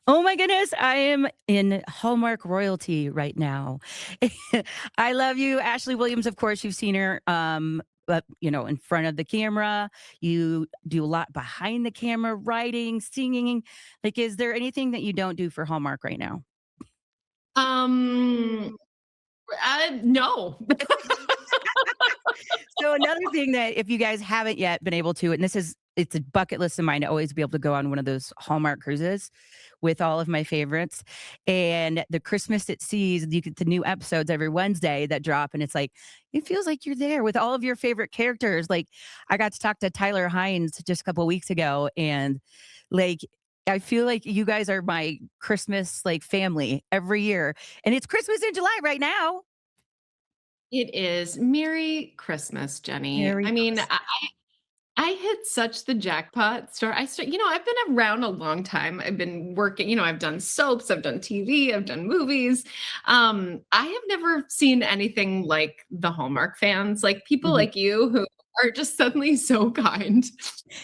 Oh my goodness, I am in Hallmark royalty right now. I love you, Ashley Williams. Of course, you've seen her, but in front of the camera. You do a lot behind the camera, writing, singing. Like, is there anything that you don't do for Hallmark right now? Um, no. So another thing that if you guys haven't yet been able to, and it's a bucket list of mine to always be able to go on one of those Hallmark cruises with all of my favorites. And the Christmas at Seas, you get the new episodes every Wednesday that drop, and it's like it feels like you're there with all of your favorite characters. Like I got to talk to Tyler Hines just a couple of weeks ago, and like I feel like you guys are my Christmas like family every year. And it's Christmas in July right now. It is. Merry Christmas, Jenny. Merry I mean, Christmas. I hit such the jackpot. I've been around a long time. I've been working, I've done soaps, I've done TV, I've done movies. I have never seen anything like the Hallmark fans, like people Mhm. like you who are just suddenly so kind.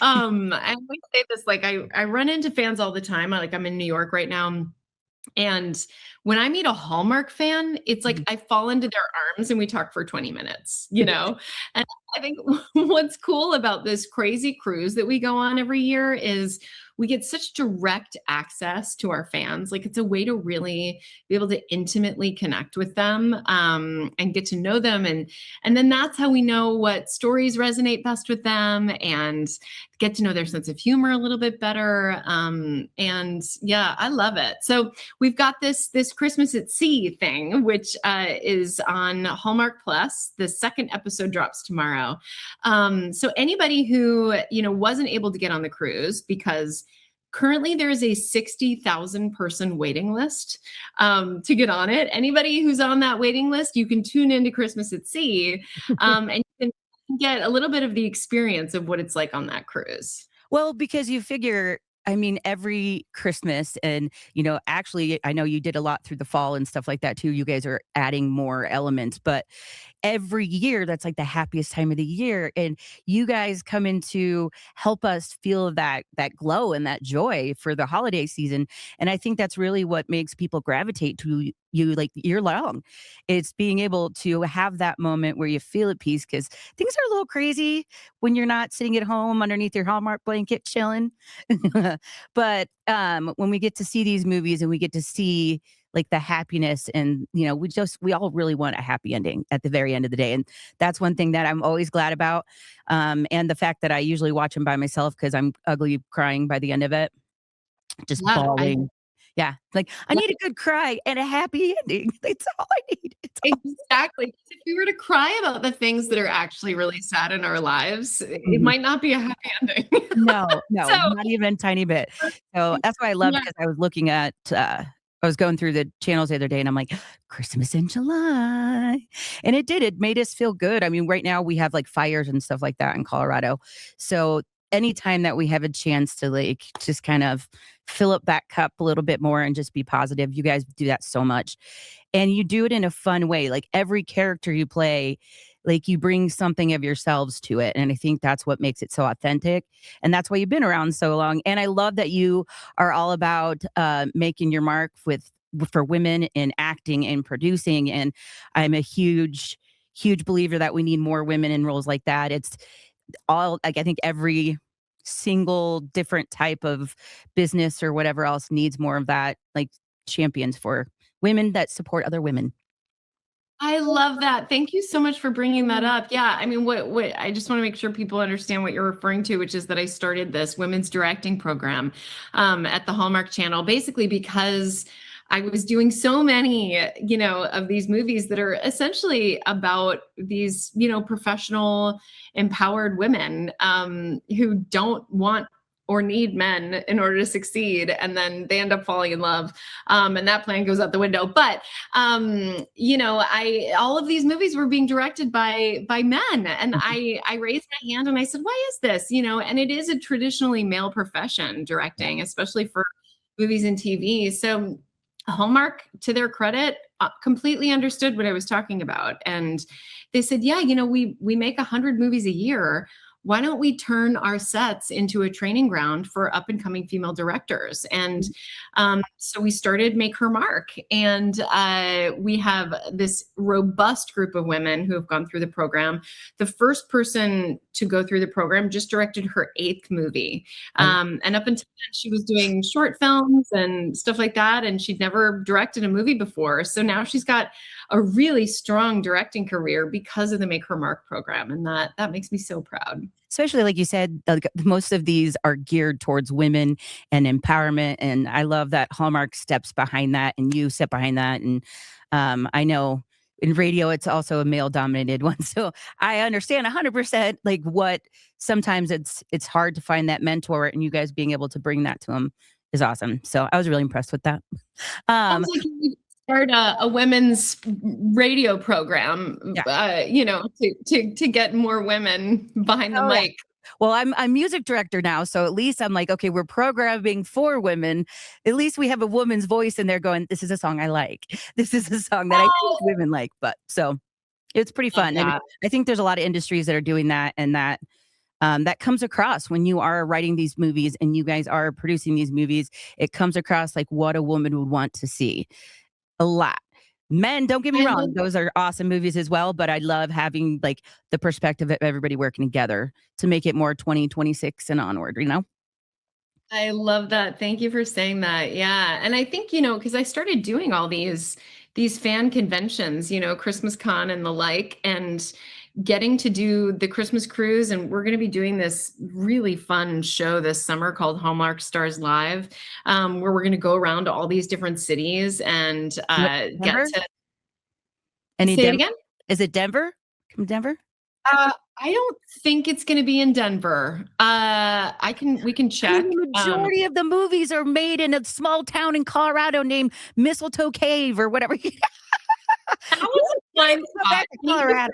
And we say this, like I run into fans all the time. I'm in New York right now. And when I meet a Hallmark fan, it's like Mhm. I fall into their arms and we talk for 20 minutes, you know? And I think what's cool about this crazy cruise that we go on every year is we get such direct access to our fans. Like it's a way to really be able to intimately connect with them, and get to know them, and then that's how we know what stories resonate best with them and get to know their sense of humor a little bit better. And yeah, I love it. So we've got this Christmas at Sea thing, which is on Hallmark Plus. The second episode drops tomorrow. So anybody who wasn't able to get on the cruise because currently there is a 60,000 person waiting list to get on it. Anybody who's on that waiting list, you can tune into Christmas at Sea, and you can get a little bit of the experience of what it's like on that cruise. Well, because you figure, I mean, every Christmas and, actually, I know you did a lot through the fall and stuff like that too. You guys are adding more elements, but every year that's like the happiest time of the year, and you guys come in to help us feel that glow and that joy for the holiday season. And I think that's really what makes people gravitate to you like year long. It's being able to have that moment where you feel at peace because things are a little crazy when you're not sitting at home underneath your Hallmark blanket chilling. But when we get to see these movies and we get to see like the happiness, and we all really want a happy ending at the very end of the day, and that's one thing that I'm always glad about. And the fact that I usually watch them by myself because I'm ugly crying by the end of it, just Yeah, I bawling. Yeah, like I yeah, need a good cry and a happy ending. That's all I need. It's all. exactly. 'Cause if we were to cry about the things that are actually really sad in our lives, it Mhm. might not be a happy ending. No, So, no, not even tiny bit. So that's why I love, yeah. because I was looking at, I was going through the channels the other day and I'm like, Christmas in July. And it made us feel good. I mean, right now we have like fires and stuff like that in Colorado. So anytime that we have a chance to like just kind of fill up that cup a little bit more and just be positive, you guys do that so much. And you do it in a fun way. Like every character you play, like you bring something of yourselves to it. And I think that's what makes it so authentic. And that's why you've been around so long. And I love that you are all about making your mark for women in acting and producing. And I'm a huge believer that we need more women in roles like that. It's all like I think every single different type of business or whatever else needs more of that, like champions for women that support other women. I love that. Thank you so much for bringing that up. Yeah, I mean, what I just want to make sure people understand what you're referring to, which is that I started this women's directing program at the Hallmark Channel, basically because I was doing so many, of these movies that are essentially about these, professional, empowered women who don't want or need men in order to succeed, and then they end up falling in love, and that plan goes out the window. But I all of these movies were being directed by men, and I raised my hand and I said, why is this? And it is a traditionally male profession, directing, especially for movies and TV. So Hallmark, to their credit, completely understood what I was talking about, and they said, yeah, we make 100 movies a year. why don't we turn our sets into a training ground for up and coming female directors? And so we started Make Her Mark. And we have this robust group of women who have gone through the program. The first person to go through the program just directed her 8th movie. And up until then, she was doing short films and stuff like that. And she'd never directed a movie before. So now she's got a really strong directing career because of the Make Her Mark program. And that makes me so proud. Especially like you said, most of these are geared towards women and empowerment. And I love that Hallmark steps behind that and you step behind that. And I know in radio, it's also a male dominated one. So I understand 100% like what sometimes it's hard to find that mentor, and you guys being able to bring that to them is awesome. So I was really impressed with that. Sounds like you need to start a women's radio program, to get more women behind the mic. Well, I'm music director now, so at least I'm like, okay, we're programming for women. At least we have a woman's voice in there going, this is a song I like. This is a song that I think women like. But so it's pretty fun. And I think there's a lot of industries that are doing that, and that comes across when you are writing these movies and you guys are producing these movies. It comes across like what a woman would want to see a lot. Men, don't get me wrong, those are awesome movies as well, but I love having like the perspective of everybody working together to make it more 2026 and onward, I love that. Thank you for saying that. Yeah. And I think, because I started doing all these fan conventions, Christmas Con and the like, and getting to do the Christmas cruise. And we're going to be doing this really fun show this summer called Hallmark Stars Live, where we're going to go around to all these different cities and get to say it again. Is it Denver? From Denver? I don't think it's going to be in Denver. We can check. The majority of the movies are made in a small town in Colorado named Mistletoe Cave or whatever. Colorado.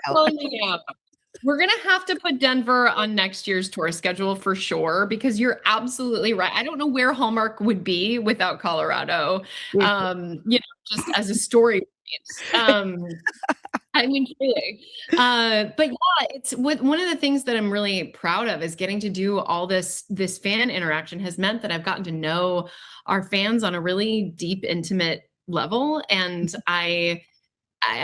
We're going to have to put Denver on next year's tour schedule for sure, because you're absolutely right. I don't know where Hallmark would be without Colorado, just as a story. I mean, truly. But yeah, it's one of the things that I'm really proud of is getting to do all this fan interaction has meant that I've gotten to know our fans on a really deep, intimate level. And I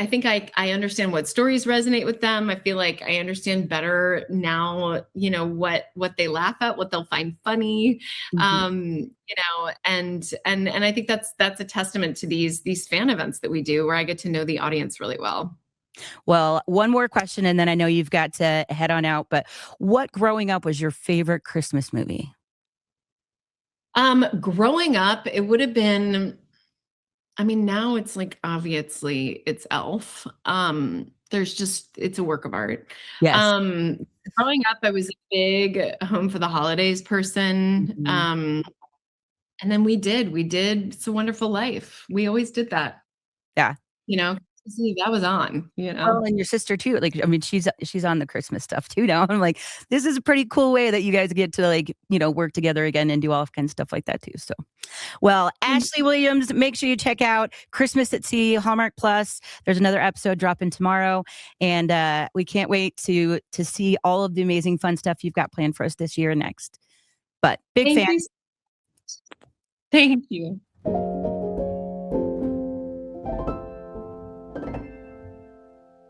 think I understand what stories resonate with them. I feel like I understand better now, what they laugh at, what they'll find funny, and I think that's a testament to these fan events that we do, where I get to know the audience really well. Well, one more question, and then I know you've got to head on out, but what growing up was your favorite Christmas movie? Growing up, it would have been, now it's like, obviously it's Elf. It's a work of art. Yes. Growing up, I was a big Home for the Holidays person. And then we did It's a Wonderful Life. We always did that. Yeah. That was on, Oh, and your sister too. Like, she's on the Christmas stuff too now. I'm like, this is a pretty cool way that you guys get to work together again and do all kinds of stuff like that too. So, well, Ashley Williams, make sure you check out Christmas at Sea, Hallmark Plus. There's another episode dropping tomorrow, and we can't wait to see all of the amazing fun stuff you've got planned for us this year and next. But big fan. Thank you.